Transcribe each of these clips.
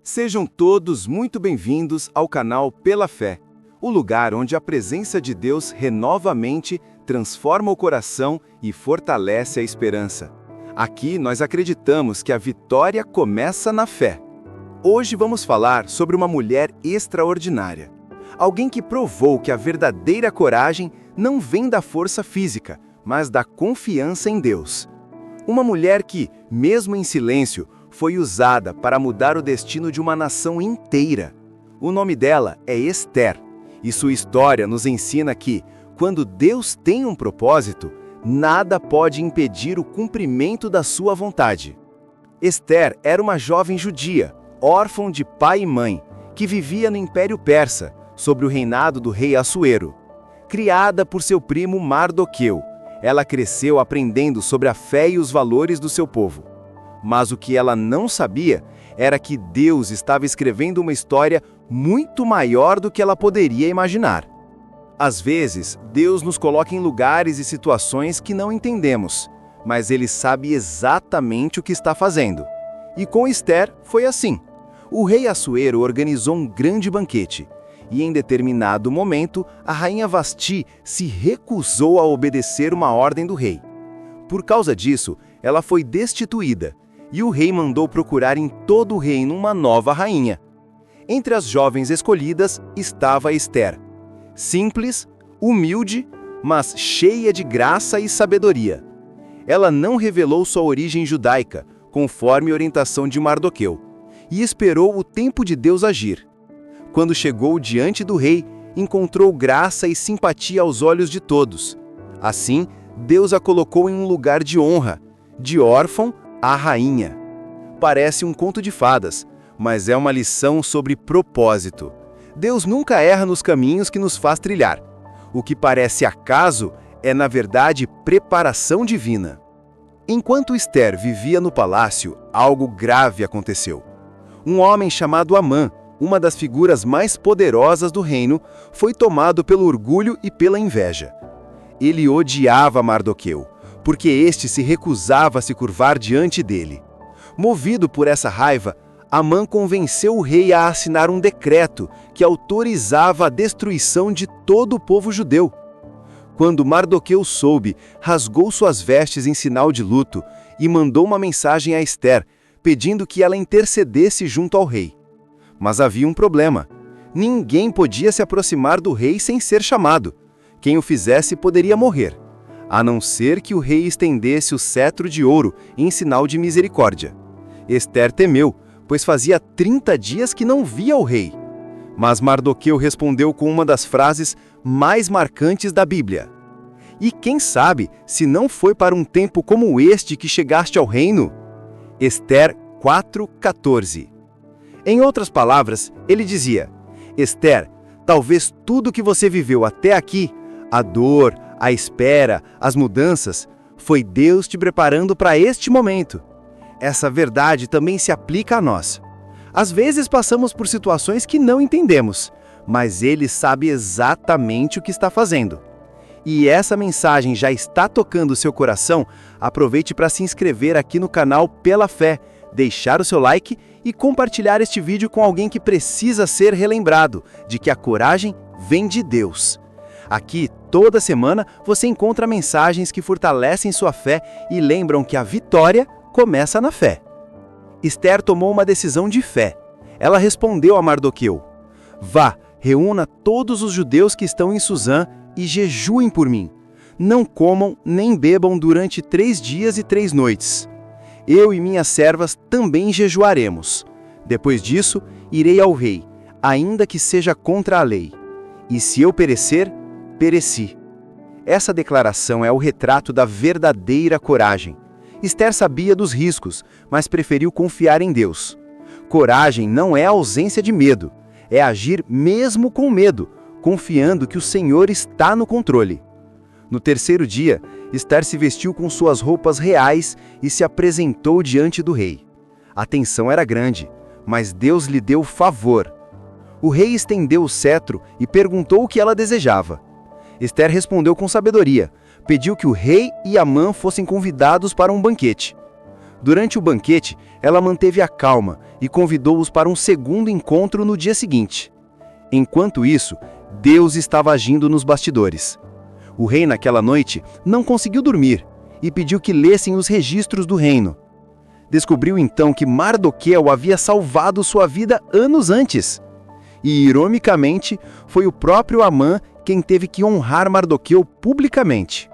Sejam todos muito bem-vindos ao canal Pela Fé, o lugar onde a presença de Deus renova a mente, transforma o coração e fortalece a esperança. Aqui nós acreditamos que a vitória começa na fé. Hoje vamos falar sobre uma mulher extraordinária. Alguém que provou que a verdadeira coragem não vem da força física, mas da confiança em Deus. Uma mulher que, mesmo em silêncio, foi usada para mudar o destino de uma nação inteira. O nome dela é Esther, e sua história nos ensina que, quando Deus tem um propósito, nada pode impedir o cumprimento da sua vontade. Esther era uma jovem judia, órfã de pai e mãe, que vivia no Império Persa, sob o reinado do rei Assuero. Criada por seu primo Mardoqueu, ela cresceu aprendendo sobre a fé e os valores do seu povo. Mas o que ela não sabia era que Deus estava escrevendo uma história muito maior do que ela poderia imaginar. Às vezes, Deus nos coloca em lugares e situações que não entendemos, mas Ele sabe exatamente o que está fazendo. E com Esther foi assim. O rei Assuero organizou um grande banquete, e em determinado momento, a rainha Vasti se recusou a obedecer uma ordem do rei. Por causa disso, ela foi destituída, e o rei mandou procurar em todo o reino uma nova rainha. Entre as jovens escolhidas estava Esther, simples, humilde, mas cheia de graça e sabedoria. Ela não revelou sua origem judaica, conforme a orientação de Mardoqueu, e esperou o tempo de Deus agir. Quando chegou diante do rei, encontrou graça e simpatia aos olhos de todos. Assim, Deus a colocou em um lugar de honra, de órfão a rainha. Parece um conto de fadas, mas é uma lição sobre propósito. Deus nunca erra nos caminhos que nos faz trilhar. O que parece acaso é, na verdade, preparação divina. Enquanto Esther vivia no palácio, algo grave aconteceu. Um homem chamado Amã, uma das figuras mais poderosas do reino, foi tomado pelo orgulho e pela inveja. Ele odiava Mardoqueu, porque este se recusava a se curvar diante dele. Movido por essa raiva, Amã convenceu o rei a assinar um decreto que autorizava a destruição de todo o povo judeu. Quando Mardoqueu soube, rasgou suas vestes em sinal de luto e mandou uma mensagem a Esther, pedindo que ela intercedesse junto ao rei. Mas havia um problema. Ninguém podia se aproximar do rei sem ser chamado. Quem o fizesse poderia morrer, a não ser que o rei estendesse o cetro de ouro em sinal de misericórdia. Esther temeu, pois fazia 30 dias que não via o rei. Mas Mardoqueu respondeu com uma das frases mais marcantes da Bíblia. E quem sabe se não foi para um tempo como este que chegaste ao reino? Esther 4:14. Em outras palavras, ele dizia: Esther, talvez tudo que você viveu até aqui, a dor, a espera, as mudanças, foi Deus te preparando para este momento. Essa verdade também se aplica a nós. Às vezes passamos por situações que não entendemos, mas Ele sabe exatamente o que está fazendo. E essa mensagem já está tocando o seu coração? Aproveite para se inscrever aqui no canal Pela Fé, deixar o seu like e compartilhar este vídeo com alguém que precisa ser relembrado de que a coragem vem de Deus. Aqui, toda semana, você encontra mensagens que fortalecem sua fé e lembram que a vitória começa na fé. Esther tomou uma decisão de fé. Ela respondeu a Mardoqueu: Vá, reúna todos os judeus que estão em Suzã e jejuem por mim. Não comam nem bebam durante 3 dias e 3 noites. Eu e minhas servas também jejuaremos. Depois disso, irei ao rei, ainda que seja contra a lei. E se eu perecer, pereci. Essa declaração é o retrato da verdadeira coragem. Esther sabia dos riscos, mas preferiu confiar em Deus. Coragem não é a ausência de medo, é agir mesmo com medo, confiando que o Senhor está no controle. No terceiro dia, Esther se vestiu com suas roupas reais e se apresentou diante do rei. A tensão era grande, mas Deus lhe deu favor. O rei estendeu o cetro e perguntou o que ela desejava. Esther respondeu com sabedoria, pediu que o rei e Amã fossem convidados para um banquete. Durante o banquete, ela manteve a calma e convidou-os para um segundo encontro no dia seguinte. Enquanto isso, Deus estava agindo nos bastidores. O rei, naquela noite, não conseguiu dormir e pediu que lessem os registros do reino. Descobriu então que Mardoqueu havia salvado sua vida anos antes. E, ironicamente, foi o próprio Amã quem teve que honrar Mardoqueu publicamente.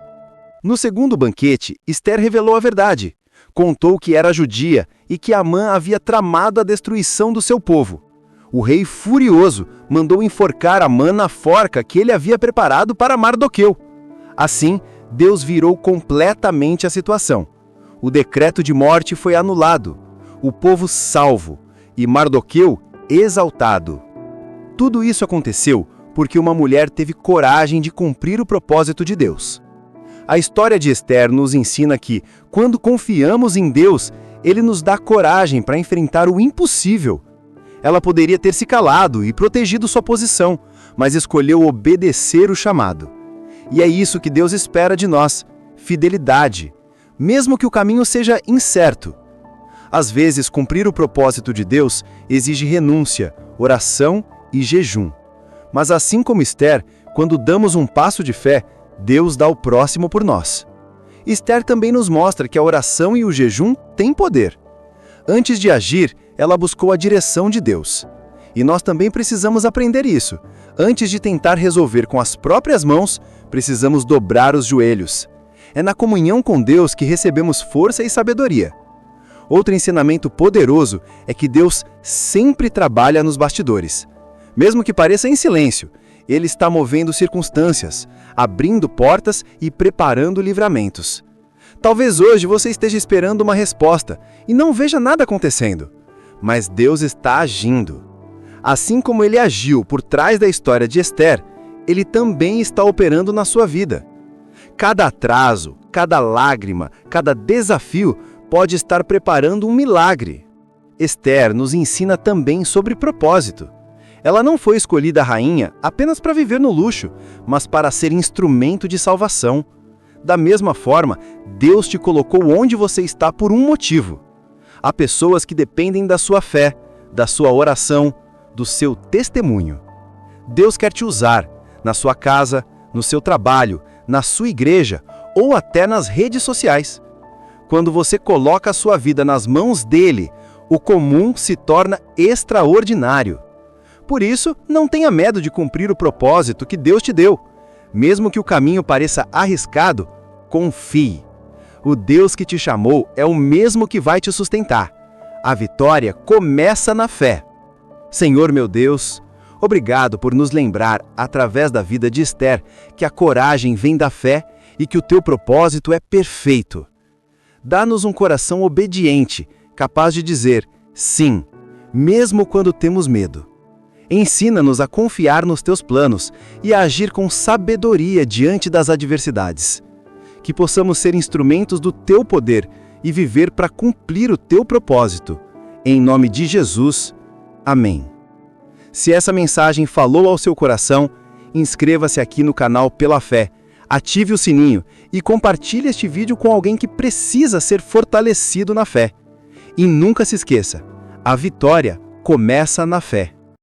No segundo banquete, Ester revelou a verdade. Contou que era judia e que Amã havia tramado a destruição do seu povo. O rei, furioso, mandou enforcar Amã na forca que ele havia preparado para Mardoqueu. Assim, Deus virou completamente a situação. O decreto de morte foi anulado, o povo salvo e Mardoqueu exaltado. Tudo isso aconteceu porque uma mulher teve coragem de cumprir o propósito de Deus. A história de Ester nos ensina que, quando confiamos em Deus, Ele nos dá coragem para enfrentar o impossível. Ela poderia ter se calado e protegido sua posição, mas escolheu obedecer o chamado. E é isso que Deus espera de nós: fidelidade, mesmo que o caminho seja incerto. Às vezes, cumprir o propósito de Deus exige renúncia, oração e jejum. Mas assim como Ester, quando damos um passo de fé, Deus dá o próximo por nós. Ester também nos mostra que a oração e o jejum têm poder. Antes de agir, ela buscou a direção de Deus. E nós também precisamos aprender isso. Antes de tentar resolver com as próprias mãos, precisamos dobrar os joelhos. É na comunhão com Deus que recebemos força e sabedoria. Outro ensinamento poderoso é que Deus sempre trabalha nos bastidores. Mesmo que pareça em silêncio, Ele está movendo circunstâncias, abrindo portas e preparando livramentos. Talvez hoje você esteja esperando uma resposta e não veja nada acontecendo. Mas Deus está agindo. Assim como Ele agiu por trás da história de Ester, Ele também está operando na sua vida. Cada atraso, cada lágrima, cada desafio pode estar preparando um milagre. Ester nos ensina também sobre propósito. Ela não foi escolhida rainha apenas para viver no luxo, mas para ser instrumento de salvação. Da mesma forma, Deus te colocou onde você está por um motivo. Há pessoas que dependem da sua fé, da sua oração, do seu testemunho. Deus quer te usar na sua casa, no seu trabalho, na sua igreja ou até nas redes sociais. Quando você coloca a sua vida nas mãos dele, o comum se torna extraordinário. Por isso, não tenha medo de cumprir o propósito que Deus te deu. Mesmo que o caminho pareça arriscado, confie. O Deus que te chamou é o mesmo que vai te sustentar. A vitória começa na fé. Senhor meu Deus, obrigado por nos lembrar, através da vida de Ester, que a coragem vem da fé e que o teu propósito é perfeito. Dá-nos um coração obediente, capaz de dizer sim, mesmo quando temos medo. Ensina-nos a confiar nos teus planos e a agir com sabedoria diante das adversidades. Que possamos ser instrumentos do teu poder e viver para cumprir o teu propósito. Em nome de Jesus. Amém. Se essa mensagem falou ao seu coração, inscreva-se aqui no canal Pela Fé, ative o sininho e compartilhe este vídeo com alguém que precisa ser fortalecido na fé. E nunca se esqueça, a vitória começa na fé.